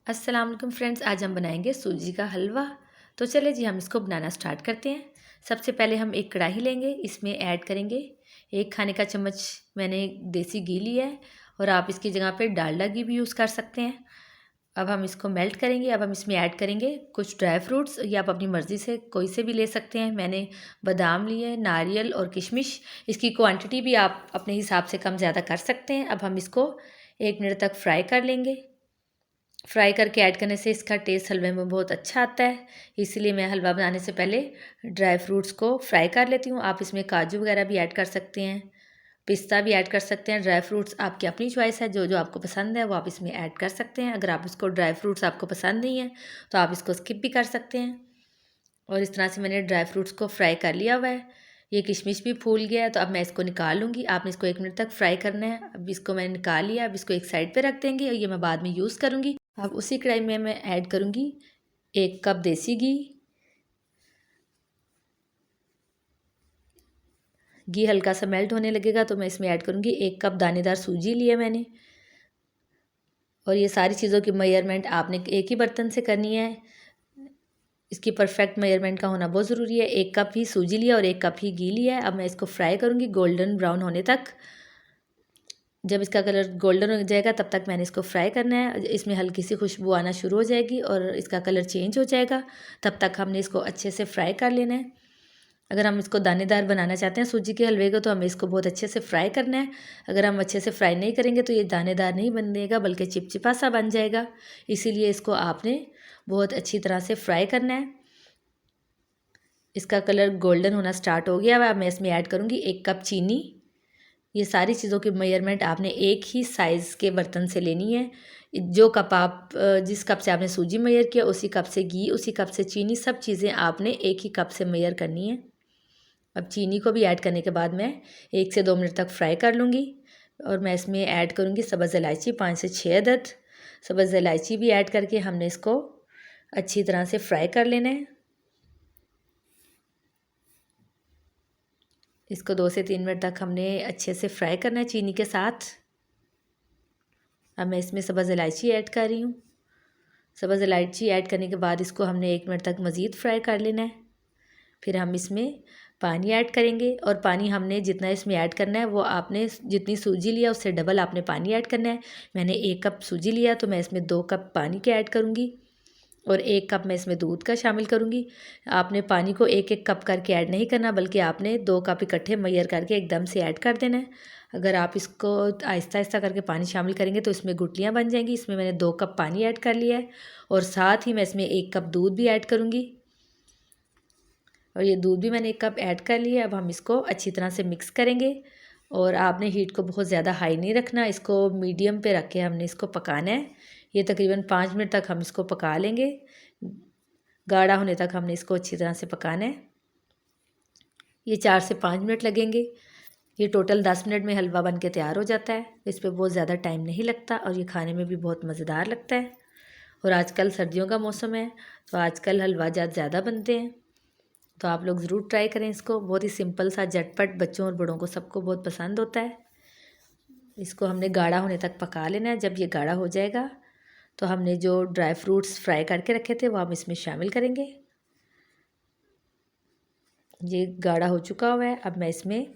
अस्सलाम वालेकुम फ्रेंड्स, आज हम बनाएंगे सूजी का हलवा। तो चले जी हम इसको बनाना स्टार्ट करते हैं। सबसे पहले हम एक कढ़ाई लेंगे, इसमें ऐड करेंगे 1 खाने का चम्मच मैंने देसी घी लिया है और आप इसकी जगह पे डालडा घी भी यूज़ कर सकते हैं। अब हम इसको मेल्ट करेंगे। अब हम इसमें ऐड करेंगे कुछ ड्राई फ्रूट्स, या आप अपनी मर्ज़ी से कोई से भी ले सकते हैं। मैंने बादाम लिए, नारियल और किशमिश। इसकी क्वांटिटी भी आप अपने हिसाब से कम ज़्यादा कर सकते हैं। अब हम इसको 1 मिनट तक फ्राई कर लेंगे। फ्राई करके ऐड करने से इसका टेस्ट हलवे में बहुत अच्छा आता है, इसलिए मैं हलवा बनाने से पहले ड्राई फ्रूट्स को फ्राई कर लेती हूँ। आप इसमें काजू वगैरह भी ऐड कर सकते हैं, पिस्ता भी ऐड कर सकते हैं। ड्राई फ्रूट्स आपकी अपनी चॉइस है, जो जो आपको पसंद है वो आप इसमें ऐड कर सकते हैं। अगर आप इसको ड्राई फ्रूट्स आपको पसंद नहीं है तो आप इसको स्किप भी कर सकते हैं। और इस तरह से मैंने ड्राई फ्रूट्स को फ्राई कर लिया हुआ है। ये किशमिश भी फूल गया है, तो अब मैं इसको निकाल लूँगी। आपने इसको 1 मिनट तक फ्राई करना है। अब इसको मैंने निकाल लिया। अब इसको एक साइड पे रख देंगे और ये मैं बाद में यूज़ करूँगी। अब उसी कढ़ाई में मैं ऐड करूँगी 1 कप देसी घी। घी हल्का सा मेल्ट होने लगेगा तो मैं इसमें ऐड करूँगी 1 कप दानेदार सूजी लिया मैंने। और ये सारी चीज़ों की मेजरमेंट आपने एक ही बर्तन से करनी है। इसकी परफेक्ट मेजरमेंट का होना बहुत ज़रूरी है। 1 कप ही सूजी लिया और 1 कप ही घी लिया है। अब मैं इसको फ्राई करूँगी गोल्डन ब्राउन होने तक। जब इसका कलर गोल्डन हो जाएगा तब तक मैंने इसको फ्राई करना है। इसमें हल्की सी खुशबू आना शुरू हो जाएगी और इसका कलर चेंज हो जाएगा, तब तक हमने इसको अच्छे से फ्राई कर लेना है। अगर हम इसको दानेदार बनाना चाहते हैं सूजी के हलवे को, तो हमें इसको बहुत अच्छे से फ्राई करना है। अगर हम अच्छे से फ्राई नहीं करेंगे तो ये दानेदार नहीं बनेगा, बल्कि चिपचिपा सा बन जाएगा। इसीलिए इसको आपने बहुत अच्छी तरह से फ्राई करना है। इसका कलर गोल्डन होना स्टार्ट हो गया। अब मैं इसमें ऐड करूँगी 1 कप चीनी। ये सारी चीज़ों की मेजरमेंट आपने एक ही साइज़ के बर्तन से लेनी है। जो कप आप जिस कप से आपने सूजी मेजर किया, उसी कप से घी, उसी कप से चीनी, सब चीज़ें आपने एक ही कप से मेजर करनी है। अब चीनी को भी ऐड करने के बाद मैं 1 से 2 मिनट तक फ्राई कर लूँगी। और मैं इसमें ऐड करूँगी सब्ज़ इलायची 5 से 6 अदद। सब्ज़ इलायची भी ऐड करके हमने इसको अच्छी तरह से फ्राई कर लेना है। इसको 2 से 3 मिनट तक हमने अच्छे से फ्राई करना है चीनी के साथ। अब मैं इसमें सब्ज़ इलायची ऐड कर रही हूँ। सब्ज़ इलायची ऐड करने के बाद इसको हमने 1 मिनट तक मज़ीद फ्राई कर लेना है। फिर हम इसमें पानी ऐड करेंगे और पानी हमने जितना इसमें ऐड करना है वो आपने जितनी सूजी लिया उससे डबल आपने पानी ऐड करना है। मैंने 1 कप सूजी लिया तो मैं इसमें 2 कप पानी के ऐड करूँगी और 1 कप मैं इसमें दूध का शामिल करूँगी। आपने पानी को 1-1 कप करके ऐड नहीं करना, बल्कि आपने 2 कप इकट्ठे मेजर करके एकदम से ऐड कर देना है। अगर आप इसको आहिस्ता आहिस्ता करके पानी शामिल करेंगे तो इसमें गुठलियाँ बन जाएंगी। इसमें मैंने 2 कप पानी ऐड कर लिया है और साथ ही मैं इसमें 1 कप दूध भी ऐड करूँगी। और ये दूध भी मैंने 1 कप ऐड कर लिया है। अब हम इसको अच्छी तरह से मिक्स करेंगे और आपने हीट को बहुत ज़्यादा हाई नहीं रखना, इसको मीडियम पे रख के हमने इसको पकाना है। ये तकरीबन 5 मिनट तक हम इसको पका लेंगे। गाढ़ा होने तक हमने इसको अच्छी तरह से पकाना है। ये 4 से 5 मिनट लगेंगे। ये टोटल 10 मिनट में हलवा बन के तैयार हो जाता है। इस पर बहुत ज़्यादा टाइम नहीं लगता और ये खाने में भी बहुत मज़ेदार लगता है। और आजकल सर्दियों का मौसम है तो आजकल हलवा ज़्यादा बनते हैं, तो आप लोग ज़रूर ट्राई करें इसको। बहुत ही सिंपल सा, झटपट, बच्चों और बड़ों को सबको बहुत पसंद होता है। इसको हमने गाढ़ा होने तक पका लेना है। जब ये गाढ़ा हो जाएगा तो हमने जो ड्राई फ्रूट्स फ्राई करके रखे थे वो हम इसमें शामिल करेंगे। ये गाढ़ा हो चुका हुआ है। अब मैं इसमें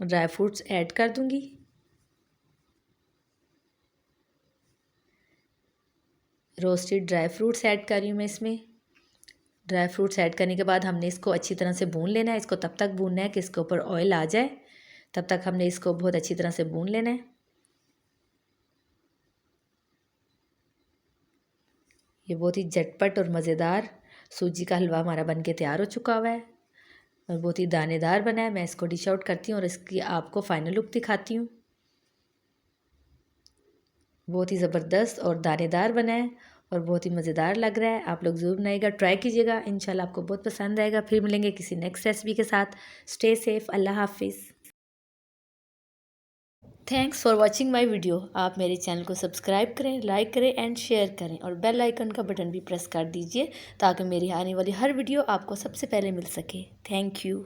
ड्राई फ्रूट्स ऐड कर दूंगी। रोस्टेड ड्राई फ्रूट्स ऐड कर रही हूँ मैं इसमें। ड्राई फ्रूट्स ऐड करने के बाद हमने इसको अच्छी तरह से भून लेना है। इसको तब तक भूनना है कि इसके ऊपर ऑयल आ जाए, तब तक हमने इसको बहुत अच्छी तरह से भून लेना है। ये बहुत ही झटपट और मज़ेदार सूजी का हलवा हमारा बन के तैयार हो चुका हुआ है और बहुत ही दानेदार बना है। मैं इसको डिश आउट करती हूँ और इसकी आपको फाइनल लुक दिखाती हूँ। बहुत ही ज़बरदस्त और दानेदार बना है और बहुत ही मज़ेदार लग रहा है। आप लोग ज़रूर बनाइएगा, ट्राई कीजिएगा, इंशाल्लाह आपको बहुत पसंद आएगा। फिर मिलेंगे किसी नेक्स्ट रेसिपी के साथ। स्टे सेफ, अल्लाह हाफिज़। Thanks for watching my video. आप मेरे चैनल को सब्सक्राइब करें, लाइक करें एंड शेयर करें और बेल आइकन का बटन भी प्रेस कर दीजिए ताकि मेरी आने वाली हर वीडियो आपको सबसे पहले मिल सके। Thank you.